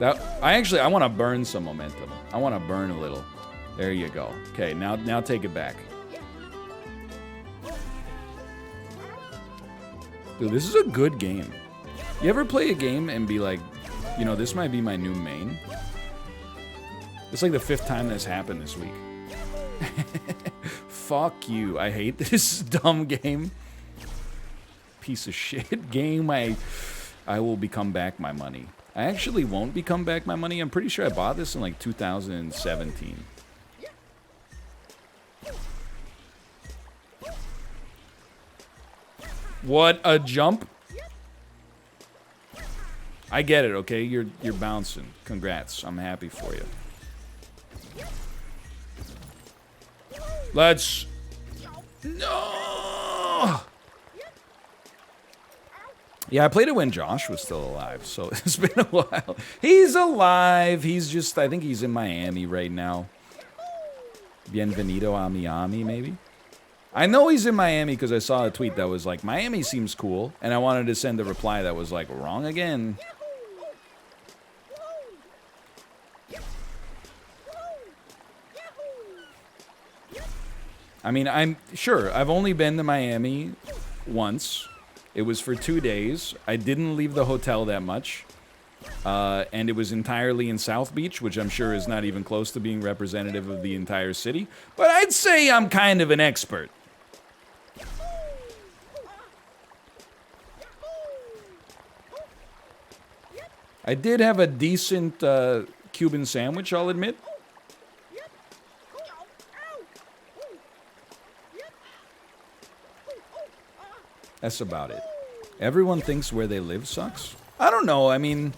I want to burn some momentum. I want to burn a little. There you go. Okay, now take it back. Dude, this is a good game. You ever play a game and be like, you know, this might be my new main? It's like the 5th time that's happened this week. Fuck you. I hate this dumb game. Piece of shit game. I will become back my money. I actually won't become back my money. I'm pretty sure I bought this in like 2017. What a jump. I get it, okay? You're bouncing. Congrats. I'm happy for you. Let's... No! Yeah, I played it when Josh was still alive, so it's been a while. He's alive. He's just... I think he's in Miami right now. Bienvenido a Miami, maybe? I know he's in Miami because I saw a tweet that was like, Miami seems cool. And I wanted to send a reply that was like, wrong again. I mean, I'm sure I've only been to Miami once. It was for 2 days. I didn't leave the hotel that much. And it was entirely in South Beach, which I'm sure is not even close to being representative of the entire city. But I'd say I'm kind of an expert. I did have a decent Cuban sandwich, I'll admit. That's about it. Everyone thinks where they live sucks? I don't know, I mean...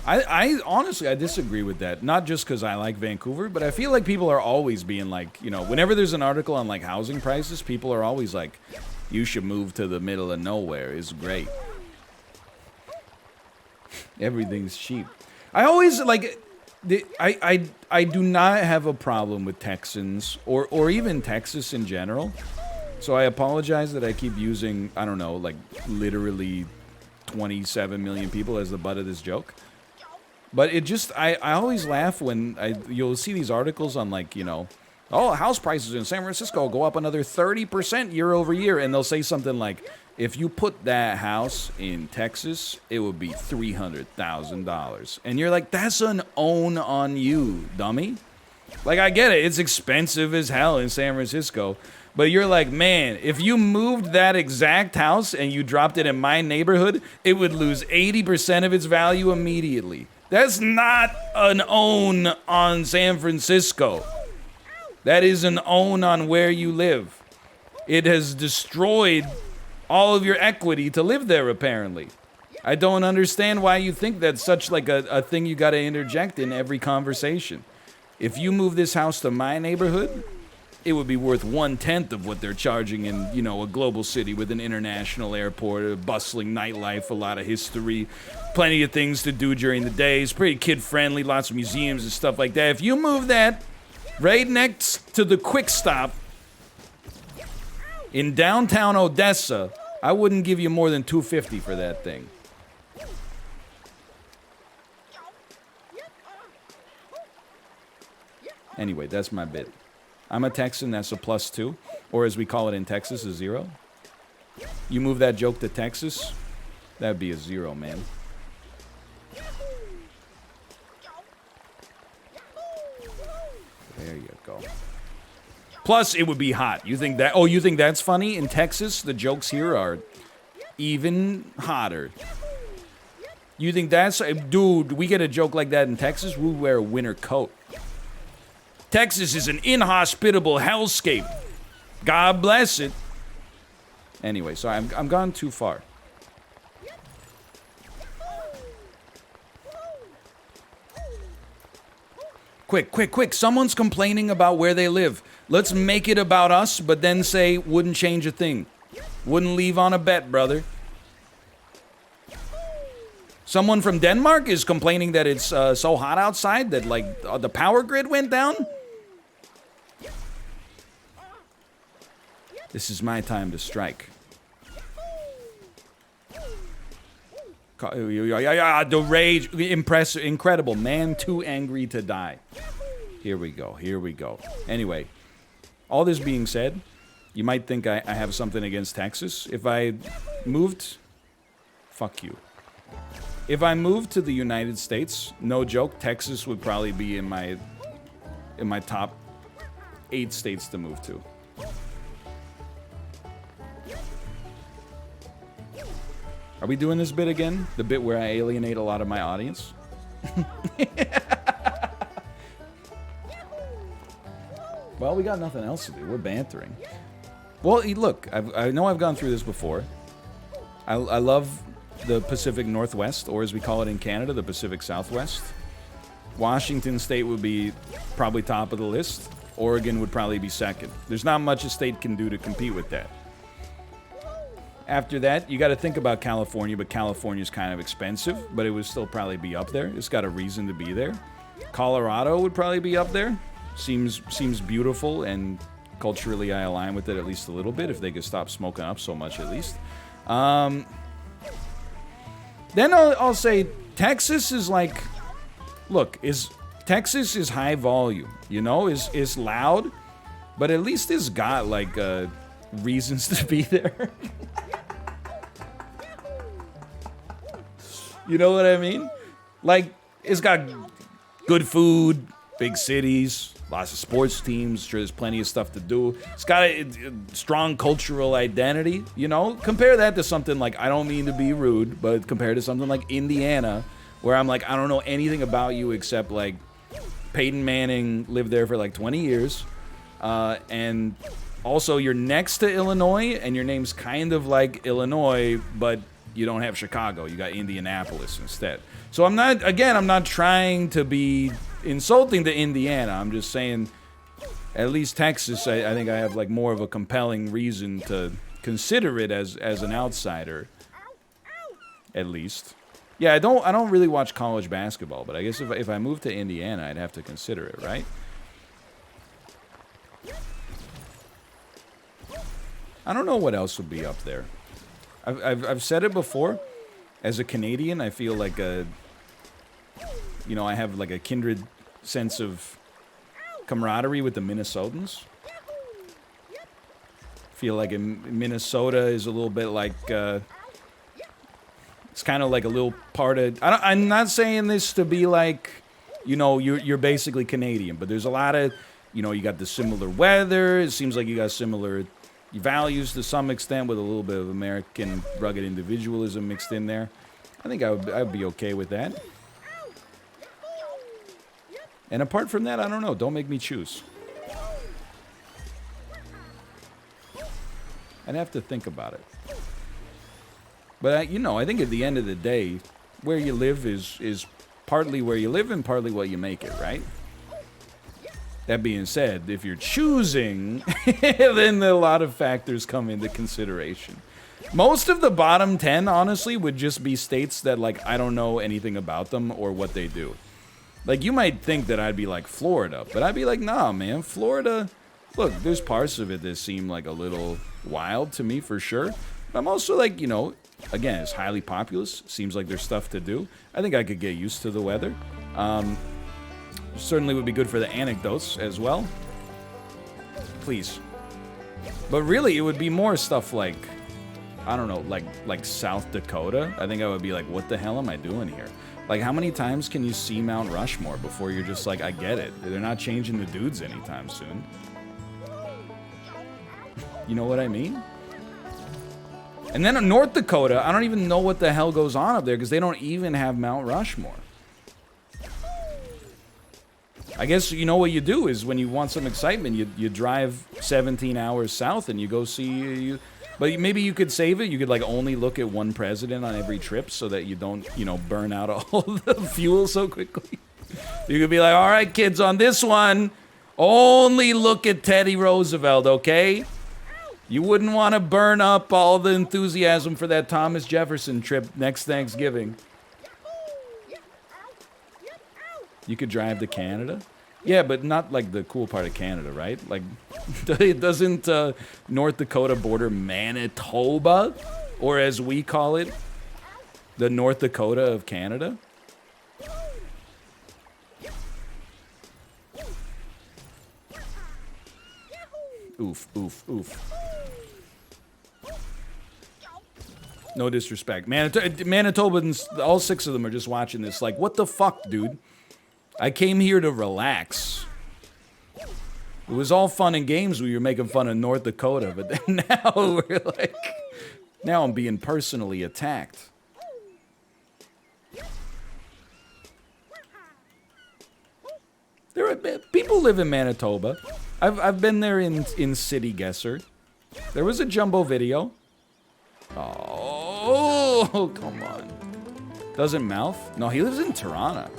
I honestly, I disagree with that. Not just because I like Vancouver, but I feel like people are always being like, you know, whenever there's an article on like housing prices, people are always like, you should move to the middle of nowhere, it's great. Everything's cheap. I always, like... I do not have a problem with Texans, or even Texas in general. So I apologize that I keep using, I don't know, like literally 27 million people as the butt of this joke. But it just, I always laugh when you'll see these articles on like, you know, oh, house prices in San Francisco go up another 30% year over year. And they'll say something like, if you put that house in Texas, it would be $300,000. And you're like, that's an own on you, dummy. Like, I get it. It's expensive as hell in San Francisco. But you're like, man, if you moved that exact house and you dropped it in my neighborhood, it would lose 80% of its value immediately. That's not an own on San Francisco. That is an own on where you live. It has destroyed all of your equity to live there, apparently. I don't understand why you think that's such like a thing you gotta interject in every conversation. If you move this house to my neighborhood, it would be worth 1/10 of what they're charging in, you know, a global city with an international airport, a bustling nightlife, a lot of history, plenty of things to do during the day. It's pretty kid-friendly, lots of museums and stuff like that. If you move that right next to the Quick Stop in downtown Odessa, I wouldn't give you more than $250 for that thing. Anyway, that's my bit. I'm a Texan, that's a +2. Or as we call it in Texas, a 0. You move that joke to Texas, that'd be a 0, man. There you go. Plus, it would be hot. You think that? Oh, you think that's funny? In Texas, the jokes here are even hotter. You think that's... Dude, we get a joke like that in Texas, we wear a winter coat. Texas is an inhospitable hellscape. God bless it. Anyway, sorry, I'm gone too far. Quick, quick, quick. Someone's complaining about where they live. Let's make it about us, but then say, wouldn't change a thing. Wouldn't leave on a bet, brother. Someone from Denmark is complaining that it's so hot outside that, like, the power grid went down. This is my time to strike. The rage, impressive, incredible. Man too angry to die. Here we go. Here we go. Anyway, all this being said, you might think I have something against Texas. If I moved, fuck you. If I moved to the United States, no joke, Texas would probably be in my top 8 states to move to. Are we doing this bit again? The bit where I alienate a lot of my audience? Well, we got nothing else to do. We're bantering. Well, look, I know I've gone through this before. I love the Pacific Northwest, or as we call it in Canada, the Pacific Southwest. Washington State would be probably top of the list. Oregon would probably be second. There's not much a state can do to compete with that. After that, you got to think about California, but California's kind of expensive, but it would still probably be up there. It's got a reason to be there. Colorado would probably be up there. Seems beautiful, and culturally I align with it at least a little bit, if they could stop smoking up so much at least. Then I'll say Texas is like, look, Texas is high volume, you know, is loud, but at least it's got like reasons to be there. You know what I mean? Like, it's got good food, big cities, lots of sports teams. Sure, there's plenty of stuff to do. It's got a strong cultural identity, you know? Compare that to something like, I don't mean to be rude, but compare to something like Indiana, where I'm like, I don't know anything about you except like Peyton Manning lived there for like 20 years. And also you're next to Illinois, and your name's kind of like Illinois, but you don't have Chicago. You got Indianapolis instead. So I'm not trying to be insulting to Indiana. I'm just saying, at least Texas, I think I have like more of a compelling reason to consider it as an outsider. At least. Yeah, I don't really watch college basketball, but I guess if I moved to Indiana, I'd have to consider it, right? I don't know what else would be up there. I've said it before. As a Canadian, I feel like I have like a kindred sense of camaraderie with the Minnesotans. Feel like in Minnesota is a little bit like it's kind of like a little part of. I'm not saying this to be like, you're basically Canadian, but there's a lot of, you got the similar weather. It seems like you got similar values to some extent, with a little bit of American rugged individualism mixed in there. I think I'd be okay with that. And apart from that, I don't know. Don't make me choose. I'd have to think about it. But I think at the end of the day, where you live is partly where you live and partly what you make it, right? That being said, if you're choosing, then a lot of factors come into consideration. Most of the bottom 10, honestly, would just be states that, like, I don't know anything about them or what they do. Like, you might think that I'd be like Florida, but I'd be like, nah, man, Florida, look, there's parts of it that seem like a little wild to me, for sure. But I'm also like, again, it's highly populous. Seems like there's stuff to do. I think I could get used to the weather. Certainly would be good for the anecdotes as well. Please. But really, it would be more stuff like, I don't know, like South Dakota. I think I would be like, what the hell am I doing here? Like, how many times can you see Mount Rushmore before you're just like, I get it. They're not changing the dudes anytime soon. You know what I mean? And then in North Dakota, I don't even know what the hell goes on up there because they don't even have Mount Rushmore. I guess what you do is when you want some excitement, you drive 17 hours south and you go see. But maybe you could save it. You could like only look at one president on every trip so that you don't burn out all the fuel so quickly. You could be like, all right, kids, on this one, only look at Teddy Roosevelt, okay? You wouldn't want to burn up all the enthusiasm for that Thomas Jefferson trip next Thanksgiving. You could drive to Canada? Yeah, but not like the cool part of Canada, right? Like, doesn't North Dakota border Manitoba? Or as we call it, The North Dakota of Canada? Oof, oof, oof. No disrespect. Manitobans, all 6 of them are just watching this like, what the fuck, dude? I came here to relax. It was all fun and games when you were making fun of North Dakota, but then now we're like, now I'm being personally attacked. There are people live in Manitoba. I've been there in City Guesser. There was a Jumbo video. Oh, come on. Doesn't mouth? No, he lives in Toronto.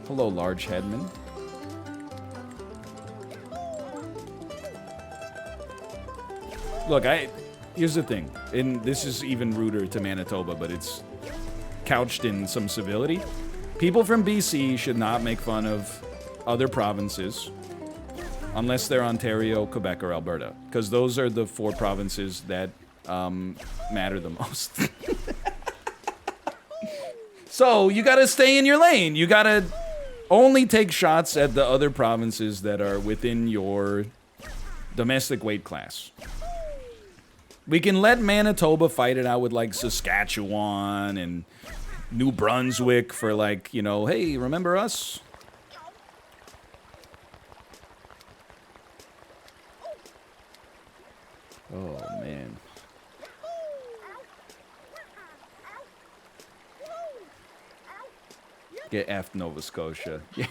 Hello, Large Headman. Look, here's the thing, and this is even ruder to Manitoba, but it's couched in some civility. People from BC should not make fun of other provinces unless they're Ontario, Quebec, or Alberta, because those are the 4 provinces that matter the most. So you gotta stay in your lane. You gotta only take shots at the other provinces that are within your domestic weight class. We can let Manitoba fight it out with, like, Saskatchewan and New Brunswick for, like, you know, hey, remember us? Oh, man. Get F Nova Scotia. Yeah.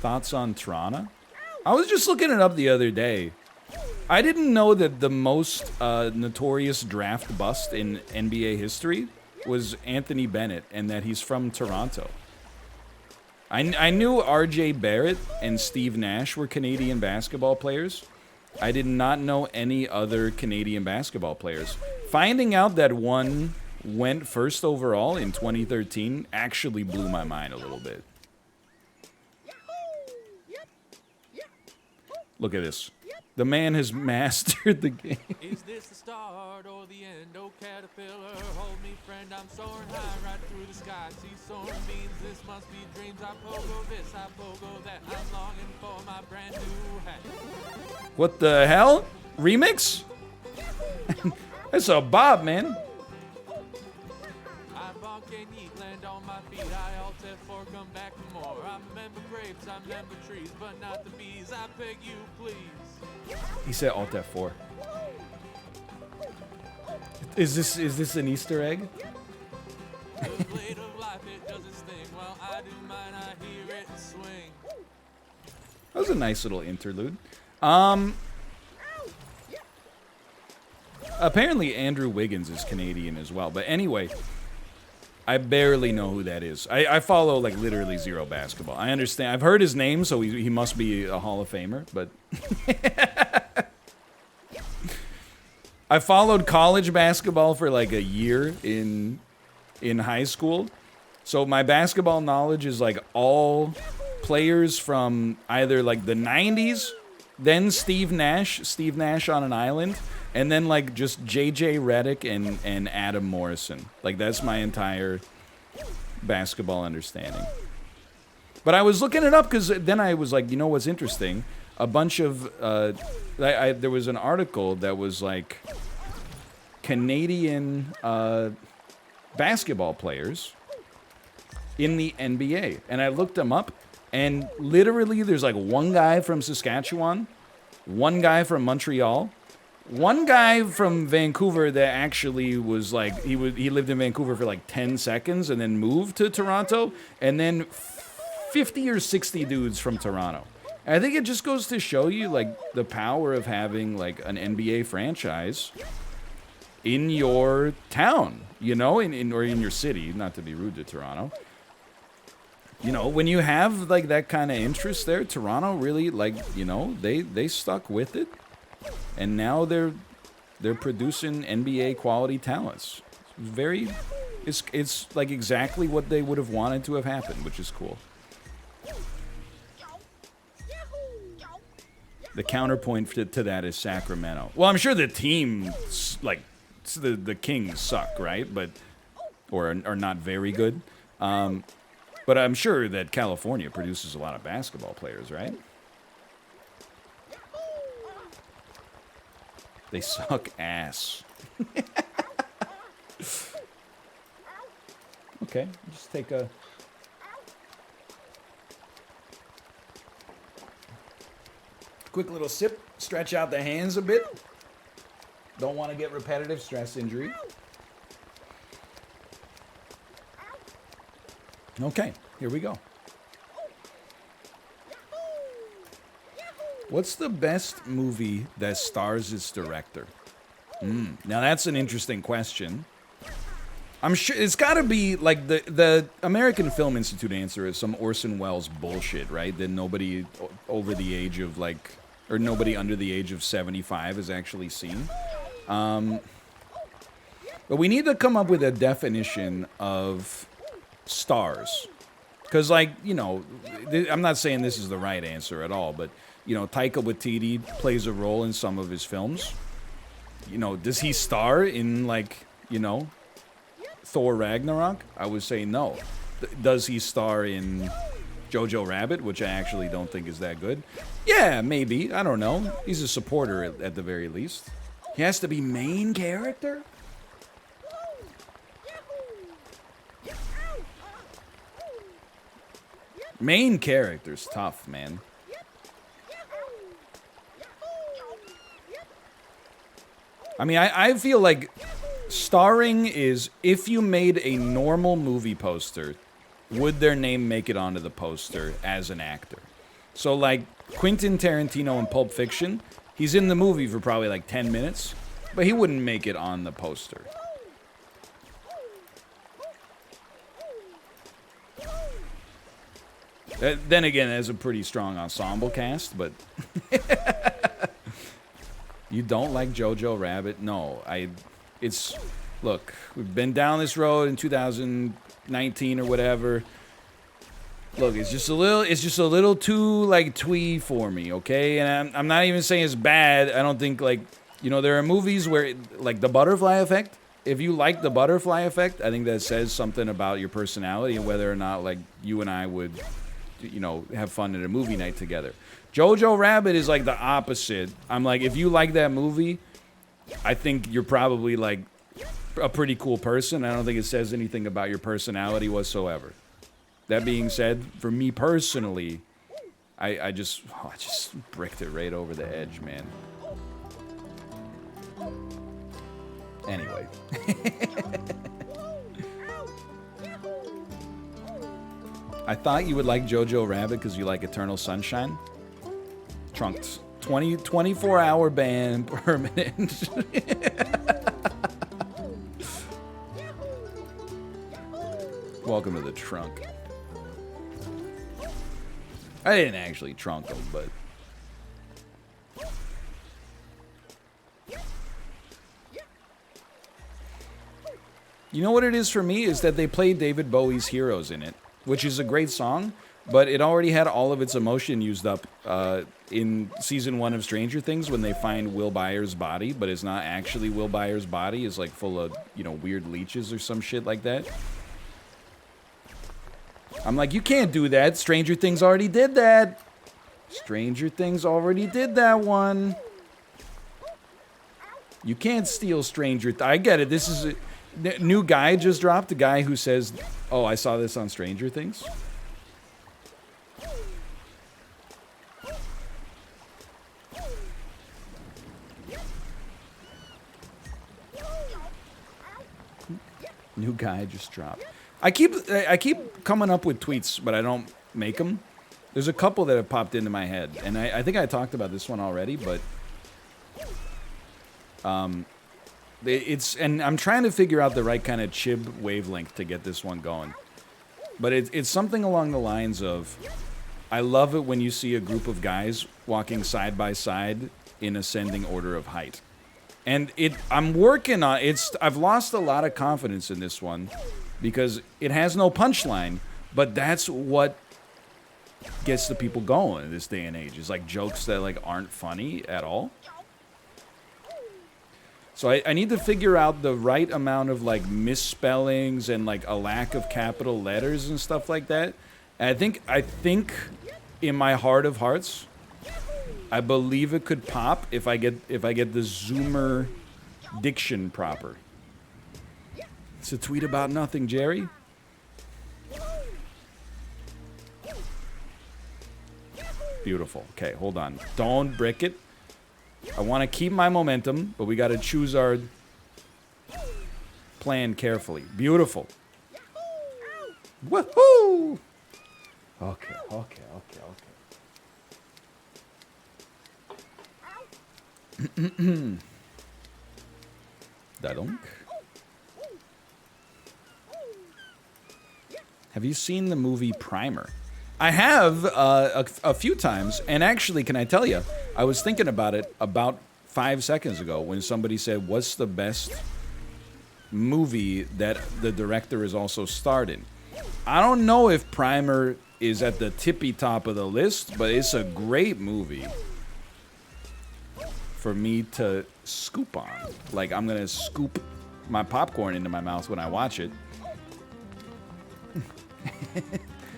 Thoughts on Toronto? I was just looking it up the other day. I didn't know that the most notorious draft bust in NBA history was Anthony Bennett, and that he's from Toronto. I knew R.J. Barrett and Steve Nash were Canadian basketball players. I did not know any other Canadian basketball players. Finding out that one went first overall in 2013 actually blew my mind a little bit. Look at this. The man has mastered the game. Is this the start or the end? Oh, caterpillar, hold me, friend. I'm soaring high right through the sky. See soaring beams, this must be dreams. I pogo this, I pogo that. I'm longing for my brand new hat. What the hell? Remix? That's a bop, man. I bonk and eat, land on my feet. I alt F4, come back for more. I remember grapes, I remember trees, but not the bees. I beg you, please. He said Alt F4. Is this an Easter egg? The blade of life, it does its thing. While I do mine, I hear it swing. That was a nice little interlude. Apparently Andrew Wiggins is Canadian as well. But anyway, I barely know who that is. I follow, like, literally zero basketball. I understand. I've heard his name, so he must be a Hall of Famer, but... I followed college basketball for, like, a year in high school. So my basketball knowledge is, like, all players from either, like, the 90s, then Steve Nash on an island, and then, like, just J.J. Redick and Adam Morrison. Like, that's my entire basketball understanding. But I was looking it up because then I was like, you know what's interesting? A bunch of... there was an article that was, like, Canadian basketball players in the NBA. And I looked them up, and literally there's, like, one guy from Saskatchewan, one guy from Montreal, one guy from Vancouver that actually was like, he lived in Vancouver for like 10 seconds and then moved to Toronto, and then 50 or 60 dudes from Toronto. And I think it just goes to show you, like, the power of having, like, an NBA franchise in your town, you know, or in your city, not to be rude to Toronto. You know, when you have, like, that kind of interest there, Toronto really, like, you know, they stuck with it. And now they're producing NBA quality talents. It's like exactly what they would have wanted to have happened, which is cool. The counterpoint to that is Sacramento. Well, I'm sure the team, like, the Kings suck, right? But or are not very good. But I'm sure that California produces a lot of basketball players, right? They suck ass. Okay, just take a... quick little sip. Stretch out the hands a bit. Don't want to get repetitive stress injury. Okay, here we go. What's the best movie that stars its director? Now that's an interesting question. I'm sure it's got to be like the American Film Institute answer is some Orson Welles bullshit, right? That nobody over the age of like, or nobody under the age of 75 has actually seen. But we need to come up with a definition of stars. Because, like, you know, I'm not saying this is the right answer at all, but, you know, Taika Waititi plays a role in some of his films. You know, does he star in, like, you know, Thor Ragnarok? I would say no. Does he star in Jojo Rabbit, which I actually don't think is that good? Yeah, maybe. I don't know. He's a supporter at the very least. He has to be main character? Main character's tough, man. I mean, I feel like starring is, if you made a normal movie poster, would their name make it onto the poster as an actor? So, like, Quentin Tarantino in Pulp Fiction, he's in the movie for probably like 10 minutes, but he wouldn't make it on the poster. Then again, that's a pretty strong ensemble cast, but... You don't like Jojo Rabbit? No, it's... Look, we've been down this road in 2019 or whatever. Look, it's just a little too, like, twee for me, okay? And I'm not even saying it's bad. I don't think, like... You know, there are movies where, like, The Butterfly Effect. If you like The Butterfly Effect, I think that says something about your personality and whether or not, like, you and I would... you know, have fun at a movie night together. Jojo Rabbit is like the opposite. I'm like, if you like that movie, I think you're probably like a pretty cool person. I don't think it says anything about your personality whatsoever. That being said, for me personally, I just bricked it right over the edge, man. Anyway. I thought you would like Jojo Rabbit because you like Eternal Sunshine. Trunked. 24-hour ban permanent. Welcome to the trunk. I didn't actually trunk them, but... You know what it is for me? Is that they play David Bowie's Heroes in it. Which is a great song, but it already had all of its emotion used up in season 1 of Stranger Things when they find Will Byers' body, but it's not actually Will Byers' body. It's like full of, you know, weird leeches or some shit like that. I'm like, you can't do that. Stranger Things already did that. Stranger Things already did that one. You can't steal I get it. This is... The new guy just dropped, a guy who says, oh, I saw this on Stranger Things. New guy just dropped. I keep coming up with tweets, but I don't make them. There's a couple that have popped into my head, and I think I talked about this one already, but... and I'm trying to figure out the right kind of chib wavelength to get this one going. But it's something along the lines of, I love it when you see a group of guys walking side by side in ascending order of height. And I'm working on I've lost a lot of confidence in this one because it has no punchline, but that's what gets the people going in this day and age. It's like jokes that like aren't funny at all. So I need to figure out the right amount of like misspellings and like a lack of capital letters and stuff like that. And I think in my heart of hearts, I believe it could pop if I get the Zoomer diction proper. It's a tweet about nothing, Jerry. Beautiful. Okay, hold on. Don't brick it. I want to keep my momentum, but we got to choose our plan carefully. Beautiful. Woohoo! Okay. Da-dunk. Have you seen the movie Primer? I have a few times, and actually, can I tell you, I was thinking about it about 5 seconds ago when somebody said, what's the best movie that the director is also starred in? I don't know if Primer is at the tippy top of the list, but it's a great movie for me to scoop on. Like, I'm going to scoop my popcorn into my mouth when I watch it.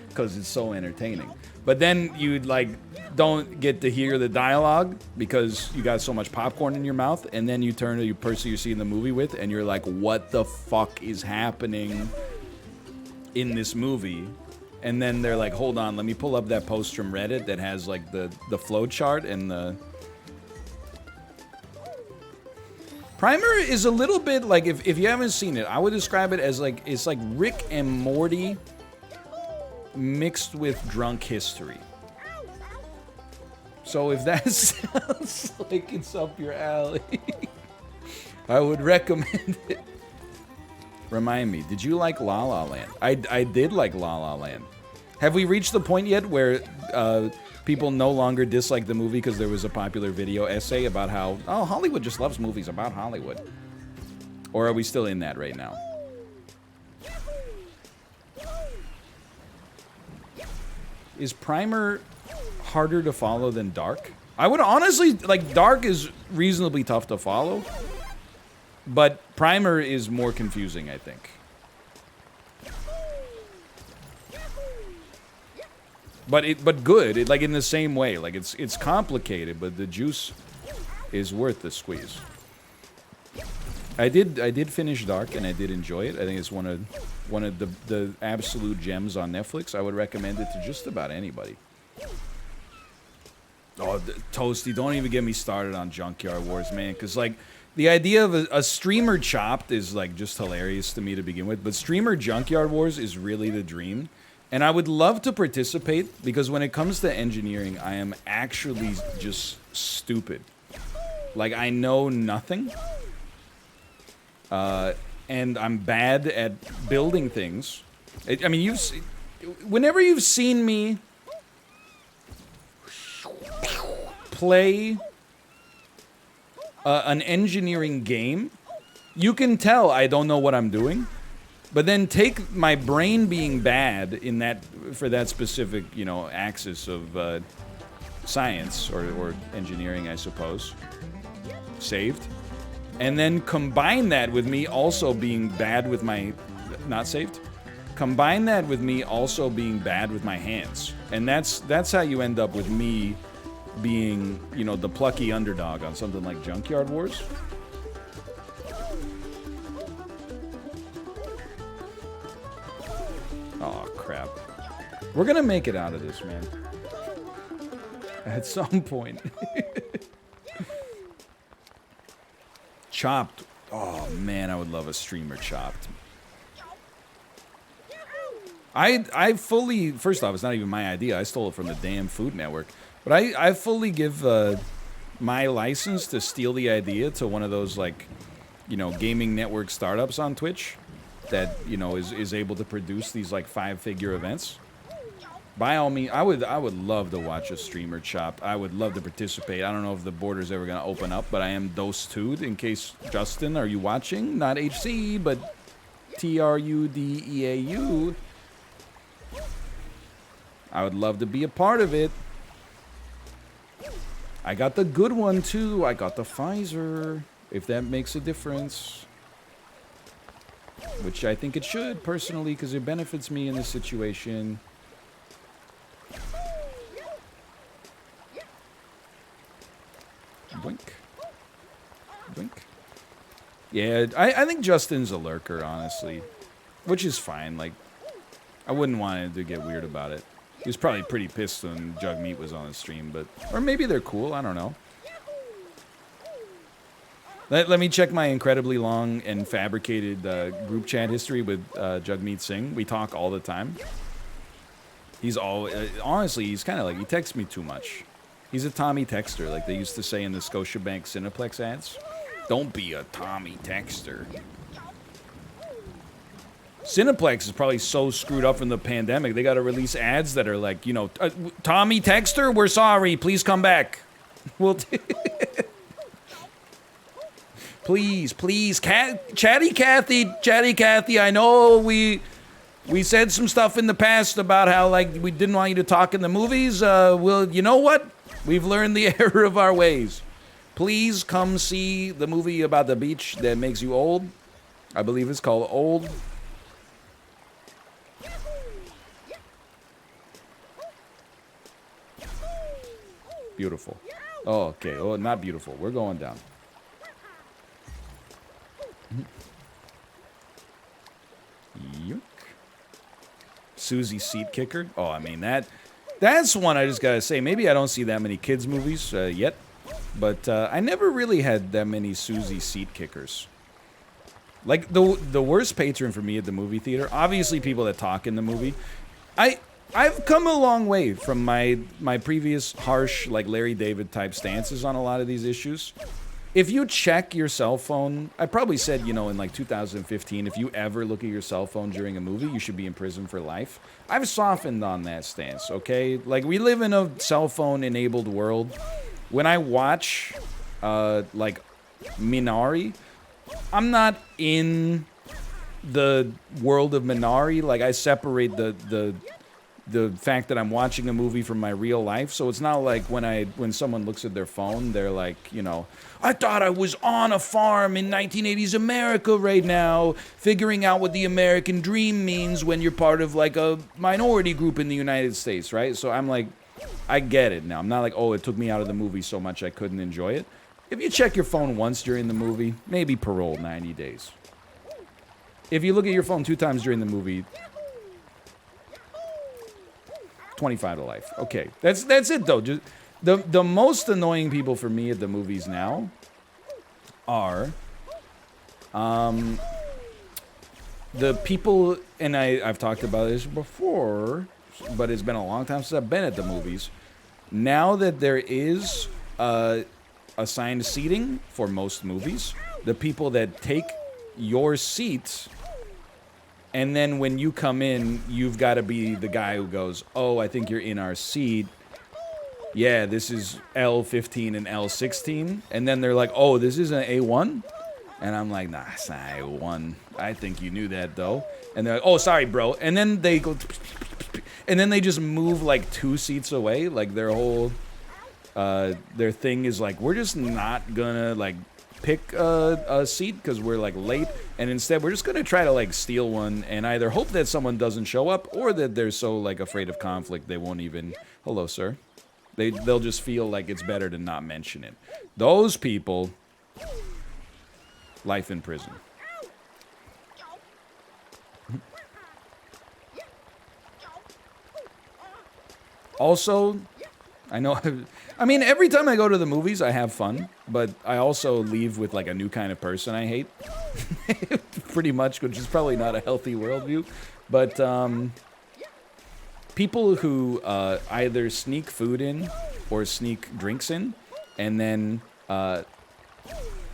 Because it's so entertaining. But then you like don't get to hear the dialogue because you got so much popcorn in your mouth, and then you turn to the person you're seeing the movie with and you're like, what the fuck is happening in this movie? And then they're like, hold on, let me pull up that post from Reddit that has like the flow chart and the Primer is a little bit like, if you haven't seen it, I would describe it as like, it's like Rick and Morty mixed with drunk history. So if that sounds like it's up your alley, I would recommend it. Remind me, did you like La La Land? I did like La La Land. Have we reached the point yet where people no longer dislike the movie because there was a popular video essay about how, oh, Hollywood just loves movies about Hollywood? Or are we still in that right now? Is Primer harder to follow than Dark? I would honestly, like, Dark is reasonably tough to follow, but Primer is more confusing, I think. But good, like in the same way. Like it's complicated, but the juice is worth the squeeze. I did finish Dark and I did enjoy it. I think it's one of the absolute gems on Netflix. I would recommend it to just about anybody. Oh, Toasty, don't even get me started on Junkyard Wars, man, because like the idea of a streamer chopped is like just hilarious to me to begin with, but streamer Junkyard Wars is really the dream. And I would love to participate because when it comes to engineering, I am actually just stupid. Like, I know nothing. And I'm bad at building things. I mean, whenever you've seen me play an engineering game, you can tell I don't know what I'm doing. But then take my brain being bad in that for that specific, axis of science or engineering, I suppose. Saved. And then combine that with me also being bad with my... Not saved? Combine that with me also being bad with my hands. And that's how you end up with me being, the plucky underdog on something like Junkyard Wars. Oh, crap. We're gonna make it out of this, man. At some point. Chopped. Oh, man, I would love a streamer Chopped. I fully... First off, it's not even my idea. I stole it from the damn Food Network. But I fully give my license to steal the idea to one of those, like, gaming network startups on Twitch that, is able to produce these, like, 5-figure events. By all means, I would love to watch a streamer Chopped. I would love to participate. I don't know if the border's ever going to open up, but I am Dose2'd in case, Justin, are you watching? Not HC, but TRUDEAU. I would love to be a part of it. I got the good one, too. I got the Pfizer, if that makes a difference. Which I think it should, personally, because it benefits me in this situation. Blink. Blink. Yeah, I think Justin's a lurker, honestly. Which is fine. Like, I wouldn't want him to get weird about it. He was probably pretty pissed when Jugmeat was on the stream, but... Or maybe they're cool, I don't know. Let me check my incredibly long and fabricated group chat history with Jugmeat Singh. We talk all the time. He's all... honestly, he's kind of like... He texts me too much. He's a Tommy texter, like they used to say in the Scotiabank Cineplex ads. Don't be a Tommy texter. Cineplex is probably so screwed up from the pandemic. They got to release ads that are like, you know, Tommy texter, we're sorry. Please come back. We'll please, Chatty Cathy. I know we said some stuff in the past about how like we didn't want you to talk in the movies. Well, you know what? We've learned the error of our ways. Please come see the movie about the beach that makes you old. I believe it's called Old. Beautiful. Oh, okay. Oh, not beautiful. We're going down. Yuck. Susie Seat Kicker. Oh, I mean, that's one I just gotta say. Maybe I don't see that many kids' movies yet. But I never really had that many Susie Seat Kickers. Like, the worst patron for me at the movie theater, obviously people that talk in the movie. I've come a long way from my previous harsh, like, Larry David type stances on a lot of these issues. If you check your cell phone, I probably said, you know, in like 2015, if you ever look at your cell phone during a movie, you should be in prison for life. I've softened on that stance, okay? Like, we live in a cell phone-enabled world. When I watch, like, Minari, I'm not in the world of Minari. Like, I separate the fact that I'm watching a movie from my real life. So it's not like when someone looks at their phone, they're like, you know, I thought I was on a farm in 1980s America right now, figuring out what the American dream means when you're part of, like, a minority group in the United States, right? So I'm like, I get it now. I'm not like, oh, it took me out of the movie so much I couldn't enjoy it. If you check your phone once during the movie, maybe parole 90 days. If you look at your phone 2 times during the movie, 25 to life. Okay, that's it though. Just the most annoying people for me at the movies now are the people, and I've talked about this before, but it's been a long time since I've been at the movies. Now that there is assigned seating for most movies, the people that take your seat, and then when you come in, you've got to be the guy who goes, oh, I think you're in our seat. Yeah, this is L15 and L16. And then they're like, oh, this is an A1? And I'm like, nah, it's not A1. I think you knew that, though. And they're like, oh, sorry, bro. And then they go, and then they just move like 2 seats away. Like their whole, their thing is like, we're just not gonna like pick a seat because we're like late. And instead, we're just gonna try to like steal one and either hope that someone doesn't show up or that they're so like afraid of conflict they won't even, hello, sir. They'll just feel like it's better to not mention it. Those people, life in prison. Also, I know, I mean, every time I go to the movies, I have fun, but I also leave with like a new kind of person I hate. Pretty much, which is probably not a healthy worldview. But people who either sneak food in or sneak drinks in and then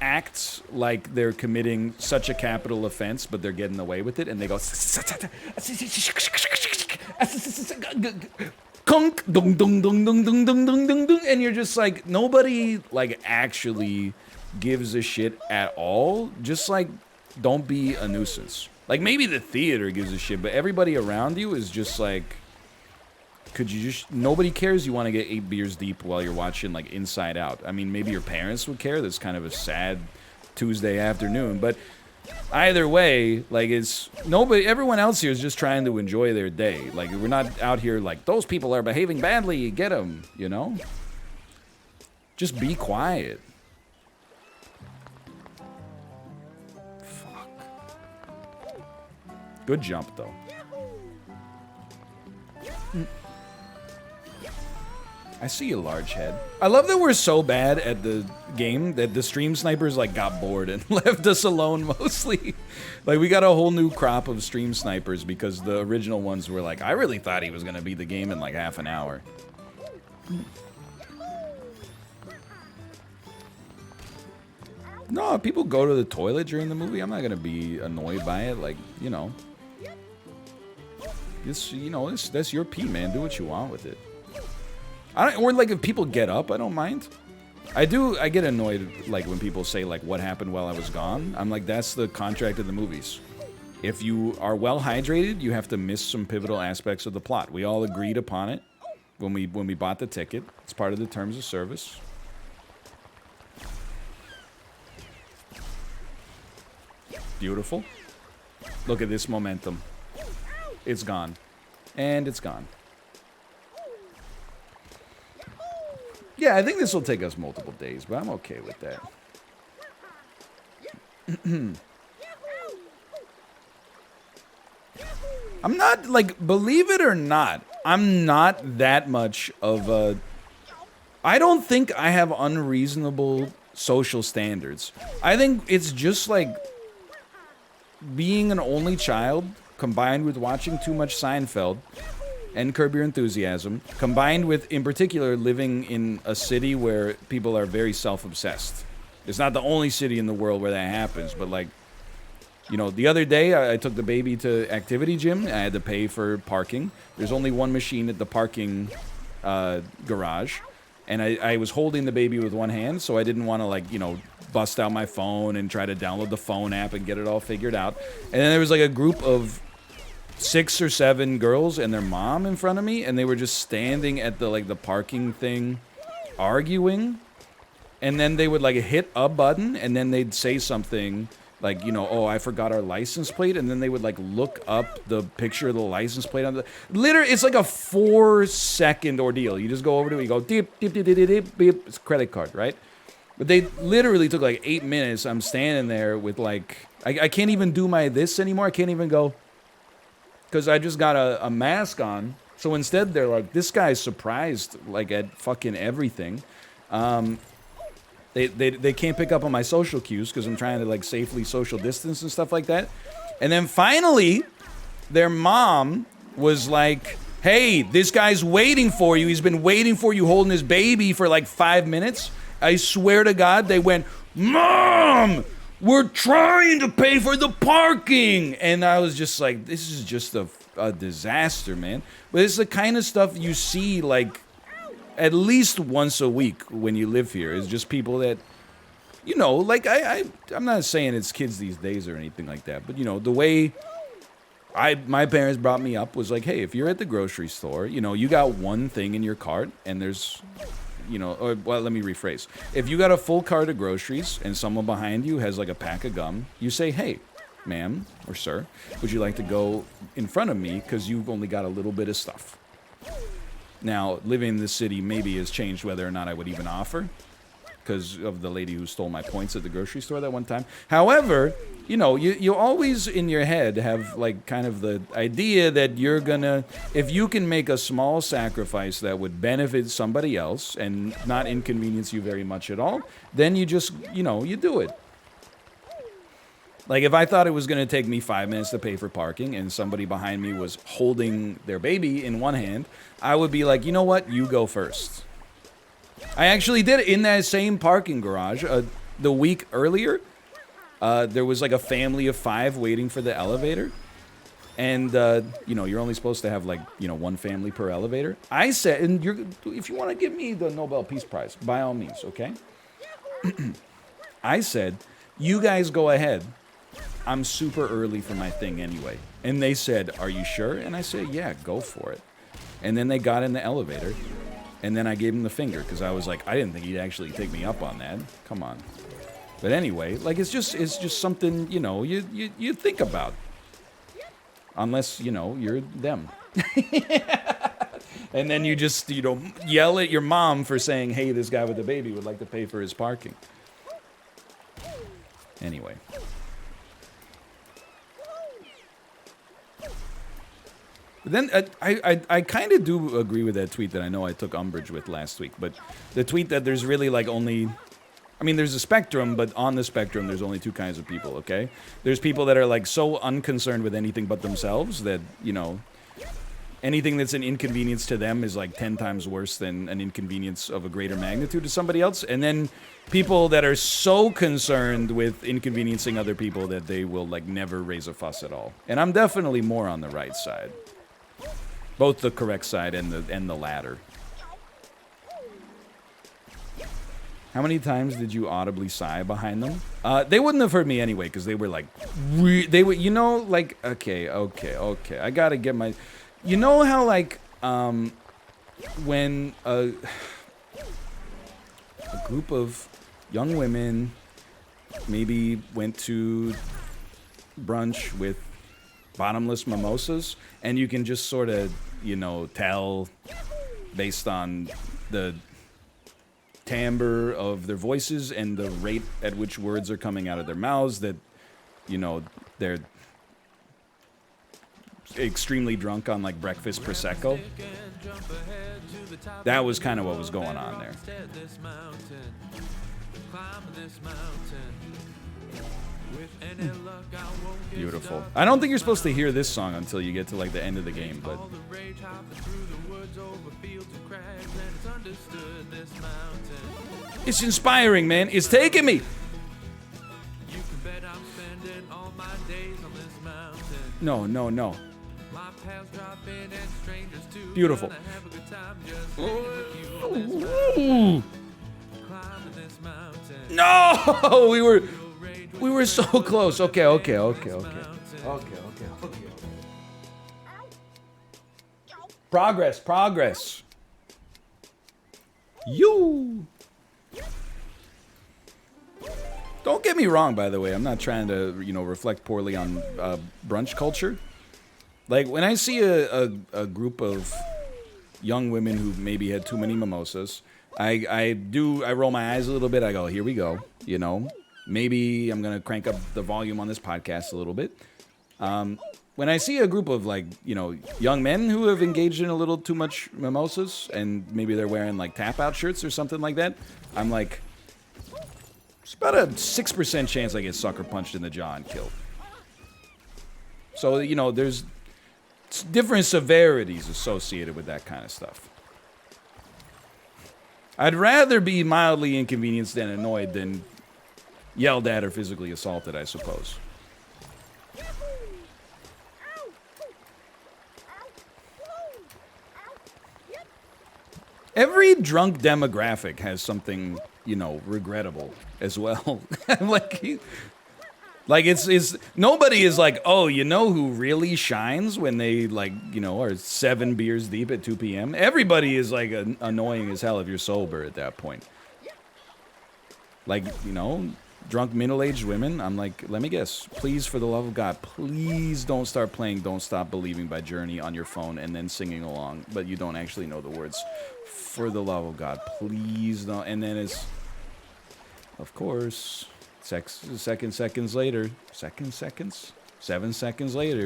act like they're committing such a capital offense, but they're getting away with it, and they go kunk, dung, dung, dung, dung, dung, dung, dung, dung, dung, and you're just like, nobody like actually gives a shit at all. Just like, don't be a nuisance. Like maybe the theater gives a shit, but everybody around you is just like, could you just... Nobody cares you want to get 8 beers deep while you're watching, like, Inside Out. I mean, maybe your parents would care. That's kind of a sad Tuesday afternoon. But either way, like, it's... Nobody... Everyone else here is just trying to enjoy their day. Like, we're not out here like, those people are behaving badly. Get them, you know? Just be quiet. Fuck. Good jump, though. I see a large head. I love that we're so bad at the game that the stream snipers like got bored and left us alone mostly. Like we got a whole new crop of stream snipers because the original ones were like, I really thought he was gonna beat the game in like half an hour. No, people go to the toilet during the movie. I'm not gonna be annoyed by it. Like, you know, that's your pee, man. Do what you want with it. Or like if people get up, I don't mind. I get annoyed like when people say like what happened while I was gone. I'm like, that's the contract of the movies. If you are well hydrated, you have to miss some pivotal aspects of the plot. We all agreed upon it when we bought the ticket. It's part of the terms of service. Beautiful. Look at this momentum. It's gone. And it's gone. Yeah, I think this will take us multiple days, but I'm okay with that. I'm not, like, believe it or not, I'm not that much of a... I don't think I have unreasonable social standards. I think it's just, like, being an only child combined with watching too much Seinfeld and Curb Your Enthusiasm, combined with, in particular, living in a city where people are very self-obsessed. It's not the only city in the world where that happens, but, like, you know, the other day, I took the baby to activity gym. I had to pay for parking. There's only one machine at the parking garage, and I was holding the baby with one hand, so I didn't want to, like, you know, bust out my phone and try to download the phone app and get it all figured out. And then there was, like, a group of 6 or 7 girls and their mom in front of me, and they were just standing at the, like, the parking thing arguing, and then they would, like, hit a button, and then they'd say something like, you know, oh, I forgot our license plate, and then they would, like, look up the picture of the license plate on the... Literally, it's like a 4-second ordeal. You just go over to it, you go, deep, deep, deep, deep, deep, deep, beep. It's a credit card, right? But they literally took, like, 8 minutes. I'm standing there with, like... I can't even do my this anymore. I can't even go... Because I just got a mask on. So instead, they're like, this guy's surprised, like, at fucking everything. They can't pick up on my social cues because I'm trying to, like, safely social distance and stuff like that. And then finally, their mom was like, hey, this guy's waiting for you. He's been waiting for you holding his baby for, like, 5 minutes. I swear to God, they went, Mom! We're trying to pay for the parking! And I was just like, this is just a disaster, man. But it's the kind of stuff you see, like, at least once a week when you live here. It's just people that, you know, like, I'm not saying it's kids these days or anything like that. But, you know, the way my parents brought me up was like, hey, if you're at the grocery store, you know, you got one thing in your cart and there's... You know, or, well, let me rephrase. If you got a full cart of groceries and someone behind you has like a pack of gum, you say, hey, ma'am or sir, would you like to go in front of me because you've only got a little bit of stuff? Now, living in this city maybe has changed whether or not I would even offer because of the lady who stole my points at the grocery store that one time. However, you know, you always in your head have like kind of the idea that you're gonna, if you can make a small sacrifice that would benefit somebody else and not inconvenience you very much at all, then you just, you know, you do it. Like if I thought it was gonna take me 5 minutes to pay for parking and somebody behind me was holding their baby in one hand, I would be like, you know what, you go first. I actually did it in that same parking garage the week earlier. There was like a family of 5 waiting for the elevator. And, you know, you're only supposed to have like, you know, 1 family per elevator. I said, and if you want to give me the Nobel Peace Prize, by all means, okay? I said, you guys go ahead. I'm super early for my thing anyway. And they said, are you sure? And I said, yeah, go for it. And then they got in the elevator, and then I gave him the finger because I was like, I didn't think he'd actually take me up on that. Come on. But anyway, like it's just something, you know, you think about. Unless, you know, you're them. And then you just, you know, yell at your mom for saying, hey, this guy with the baby would like to pay for his parking. Anyway. But then I kind of do agree with that tweet that I know I took umbrage with last week. But the tweet that there's really like only... I mean, there's a spectrum, but on the spectrum, there's only two kinds of people, okay? There's people that are like so unconcerned with anything but themselves that, you know... Anything that's an inconvenience to them is like 10 times worse than an inconvenience of a greater magnitude to somebody else. And then people that are so concerned with inconveniencing other people that they will like never raise a fuss at all. And I'm definitely more on the right side. Both the correct side and the latter. How many times did you audibly sigh behind them? They wouldn't have heard me anyway because they were like... They were, you know, like... Okay. I gotta get my... You know how, like, when a group of young women maybe went to brunch with bottomless mimosas, and you can just sort of, you know, tell based on the timbre of their voices and the rate at which words are coming out of their mouths that, you know, they're extremely drunk on like breakfast prosecco. That was kind of what was going on there. Beautiful. I don't think you're supposed to hear this song until you get to like the end of the game, but it's inspiring, man. It's taking me. No. Beautiful. Ooh. No, we were so close. Okay. Progress. You. Don't get me wrong, by the way. I'm not trying to, you know, reflect poorly on brunch culture. Like, when I see a group of young women who maybe had too many mimosas, I roll my eyes a little bit. I go, here we go. You know, maybe I'm going to crank up the volume on this podcast a little bit. When I see a group of, like, you know, young men who have engaged in a little too much mimosas, and maybe they're wearing, like, tap-out shirts or something like that, I'm like... It's about a 6% chance I get sucker punched in the jaw and killed. So, you know, there's different severities associated with that kind of stuff. I'd rather be mildly inconvenienced and annoyed than yelled at or physically assaulted, I suppose. Every drunk demographic has something, you know, regrettable as well. like it's nobody is like, oh, you know who really shines when they, like, you know, are 7 beers deep at 2 p.m. Everybody is like annoying as hell if you're sober at that point. Like, you know, drunk middle-aged women, I'm like, let me guess, please, for the love of God, please don't start playing Don't Stop Believing by Journey on your phone and then singing along, but you don't actually know the words. For the love of God, please don't. And then it's, of course, 7 seconds later,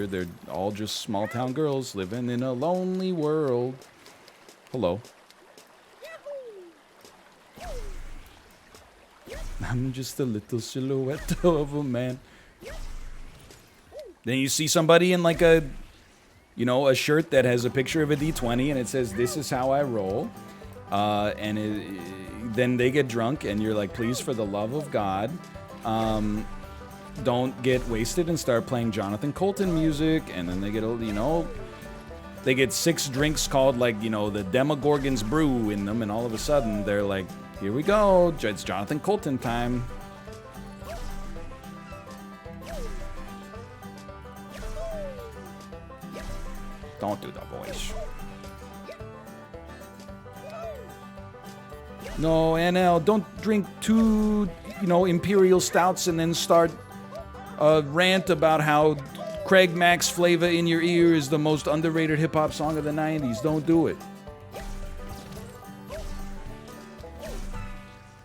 they're all just small-town girls living in a lonely world. Hello. I'm just a little silhouette of a man. Then you see somebody in like a, you know, a shirt that has a picture of a D20 and it says, "This is how I roll." Then they get drunk and you're like, please, for the love of God, don't get wasted and start playing Jonathan Colton music. And then they get, you know, they get 6 drinks called, like, you know, the Demogorgon's Brew in them. And all of a sudden they're like, here we go, it's Jonathan Colton time. Don't do the voice. No, NL, don't drink two, imperial stouts and then start a rant about how Craig Mack's Flavor in Your Ear is the most underrated hip-hop song of the 90s. Don't do it.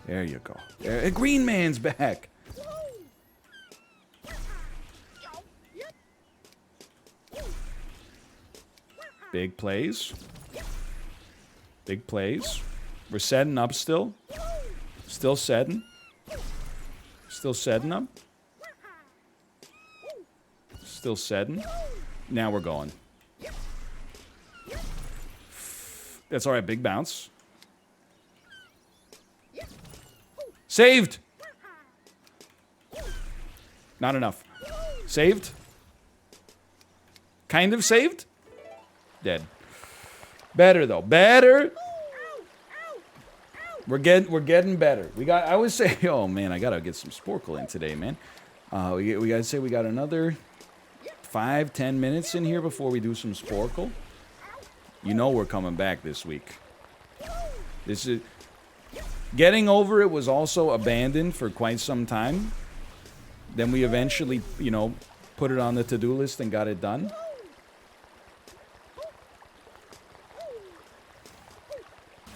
There you go. Green Man's back. Big plays. Big plays. We're setting up still. Still setting. Still setting up. Still setting. Now we're going. That's all right. Big bounce. Saved. Not enough. Saved. Kind of saved. Dead. Better though. Better. We're getting better. I always say, oh man, I gotta get some Sporkle in today, man. We gotta say we got another 5-10 minutes in here before we do some Sporkle. You know we're coming back this week. This is Getting Over It was also abandoned for quite some time. Then we eventually, put it on the to-do list and got it done.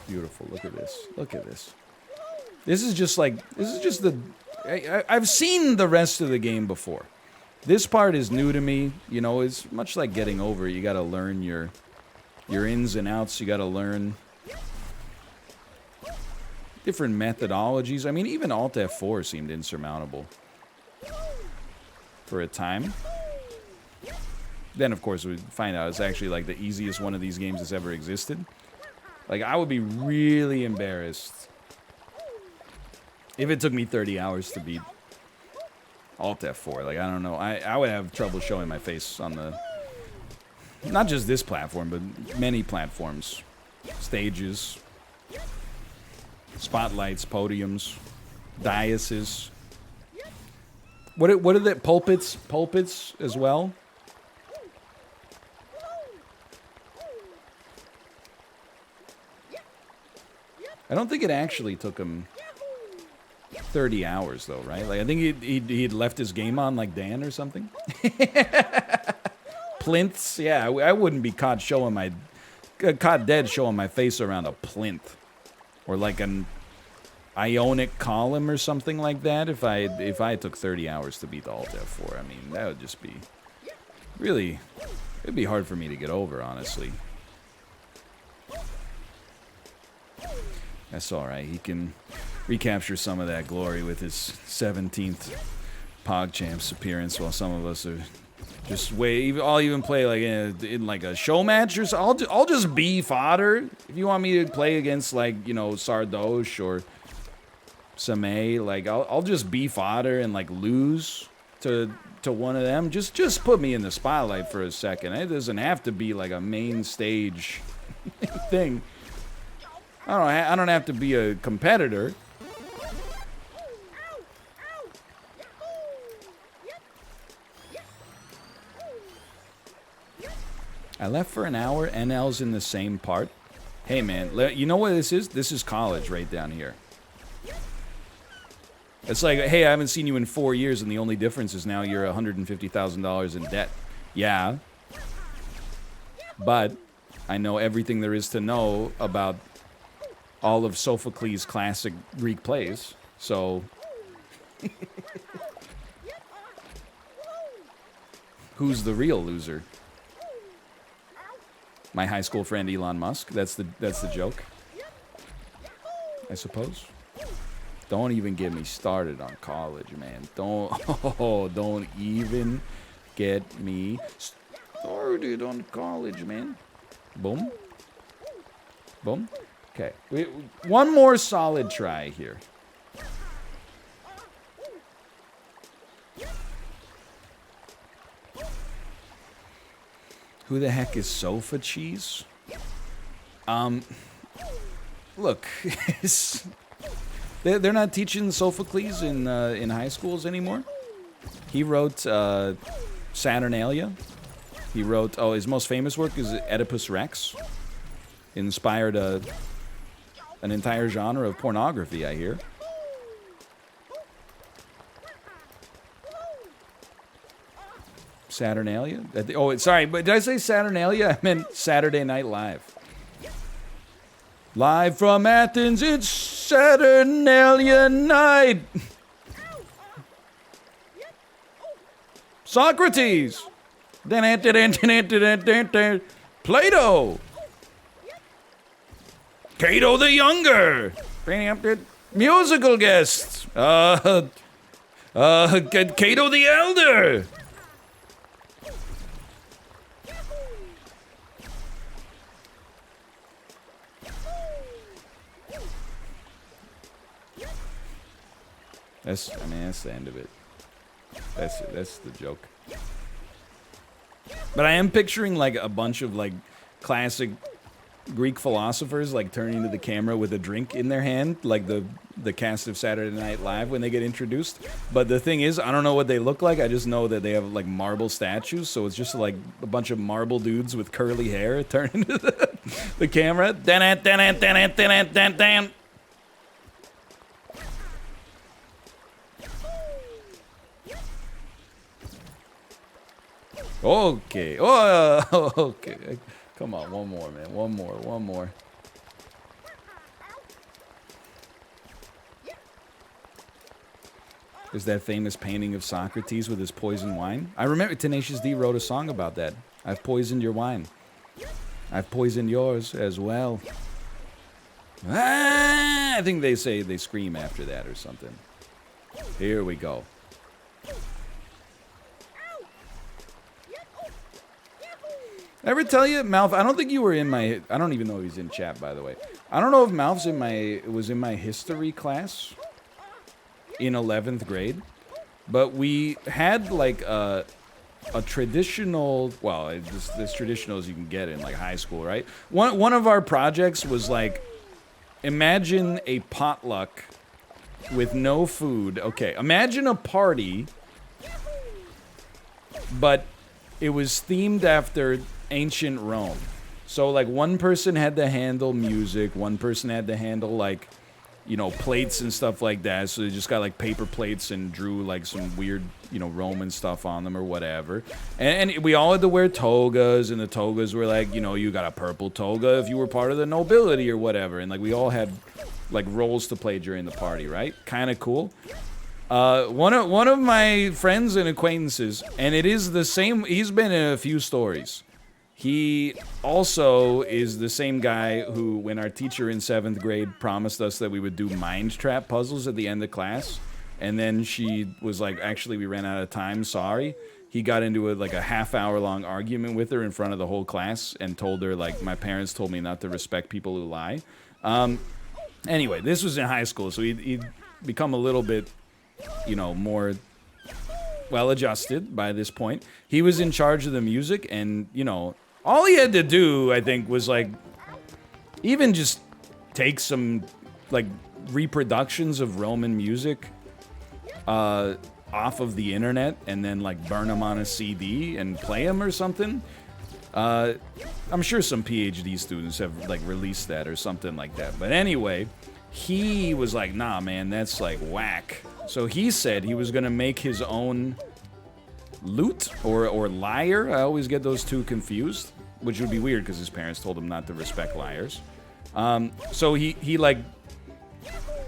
Beautiful. Look at this. Look at this. This is just the... I've seen the rest of the game before. This part is new to me. It's much like Getting Over It. You got to learn your ins and outs. You got to learn different methodologies. I mean, even Alt F4 seemed insurmountable for a time. Then, of course, we find out it's actually like the easiest one of these games that's ever existed. Like, I would be really embarrassed if it took me 30 hours to beat Alt F4. Like, I don't know. I would have trouble showing my face on the... Not just this platform, but many platforms. Stages. Spotlights, podiums. Daises. What are the... Pulpits? Pulpits as well? I don't think it actually took him 30 hours, though, right? Like, I think he'd left his game on like Dan or something. Plinths, yeah, I wouldn't be caught dead showing my face around a plinth. Or like an ionic column or something like that if I took 30 hours to beat the Alt F4. I mean, that would just be... Really, it'd be hard for me to get over, honestly. That's alright. He can recapture some of that glory with his 17th PogChamps appearance, while some of us are just I'll even play like in like a show match or so. I'll just be fodder. If you want me to play against like Sardoche or Samay, like I'll just be fodder and like lose to one of them. Just put me in the spotlight for a second. It doesn't have to be like a main stage thing. I don't have to be a competitor. I left for an hour. NL's in the same part. Hey, man, you know what this is? This is college right down here. It's like, hey, I haven't seen you in 4 years, and the only difference is now you're $150,000 in debt. Yeah. But I know everything there is to know about all of Sophocles' classic Greek plays, so... Who's the real loser? My high school friend Elon Musk? That's the joke, I suppose. Don't even get me started on college, man. Don't even get me started on college, man. Boom. Boom. Okay, one more solid try here. Who the heck is Sofa Cheese? Look, they're not teaching Sophocles in high schools anymore. He wrote Saturnalia. He wrote, his most famous work is Oedipus Rex. Inspired a an entire genre of pornography, I hear. Saturnalia? Oh, sorry, but did I say Saturnalia? I meant Saturday Night Live. Live from Athens, it's Saturnalia night. Socrates. Plato. Cato the Younger. Musical guests. Cato the Elder. That's the end of it. That's the joke. But I am picturing like a bunch of like classic Greek philosophers like turning to the camera with a drink in their hand, like the cast of Saturday Night Live when they get introduced. But the thing is, I don't know what they look like. I just know that they have like marble statues, so it's just like a bunch of marble dudes with curly hair turning to the camera. Okay. Oh, okay. Come on, one more, man. One more. There's that famous painting of Socrates with his poisoned wine. I remember Tenacious D wrote a song about that. I've poisoned your wine. I've poisoned yours as well. I think they scream after that or something. Here we go. Ever tell you, Malf, I don't think you were in my, I don't even know if he's in chat, by the way. I don't know if Malf's was in my history class in 11th grade, but we had like a traditional, well, as traditional as you can get in like high school, right? One of our projects was like, imagine a potluck with no food. Okay, imagine a party, but it was themed after ancient Rome. So like one person had to handle music, one person had to handle like, you know, plates and stuff like that. So they just got like paper plates and drew like some weird, you know, Roman stuff on them or whatever. And we all had to wear togas, and the togas were like, you know, you got a purple toga if you were part of the nobility or whatever. And like we all had like roles to play during the party, right? Kind of cool. One of my friends and acquaintances, and it is the same, he's been in a few stories. He also is the same guy who, when our teacher in 7th grade promised us that we would do mind trap puzzles at the end of class, and then she was like, actually, we ran out of time, sorry. He got into like a half-hour-long argument with her in front of the whole class and told her, like, my parents told me not to respect people who lie. Anyway, this was in high school, so he'd become a little bit, you know, more well-adjusted by this point. He was in charge of the music, and, you know, all he had to do, I think, was, like, even just take some, like, reproductions of Roman music off of the internet and then, like, burn them on a CD and play them or something. I'm sure some PhD students have, like, released that or something like that. But anyway, he was like, nah, man, that's, like, whack. So he said he was gonna make his own lute or lyre. I always get those two confused, which would be weird because his parents told him not to respect lyres. So he like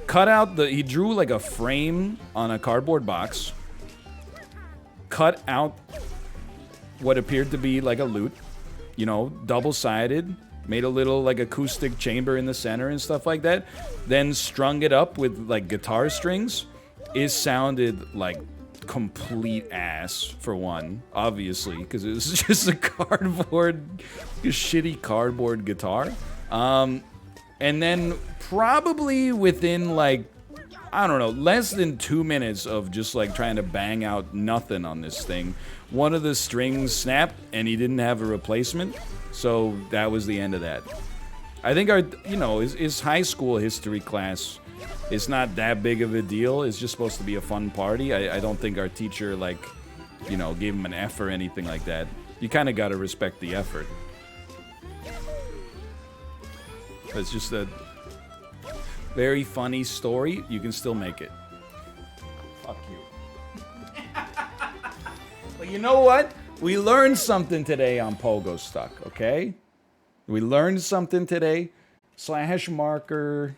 cut out he drew like a frame on a cardboard box, cut out what appeared to be like a lute, you know, double-sided, made a little like acoustic chamber in the center and stuff like that, then strung it up with like guitar strings. It sounded like complete ass, for one, obviously, because it was just a shitty cardboard guitar. And then probably within like, I don't know, less than 2 minutes of just like trying to bang out nothing on this thing, one of the strings snapped and he didn't have a replacement. So that was the end of that. I think our, you know, his high school history class, it's not that big of a deal. It's just supposed to be a fun party. I don't think our teacher, like, you know, gave him an F or anything like that. You kind of got to respect the effort. It's just that very funny story, you can still make it. Fuck you. But you know what? We learned something today on Pogostuck, okay? We learned something today. Slash marker.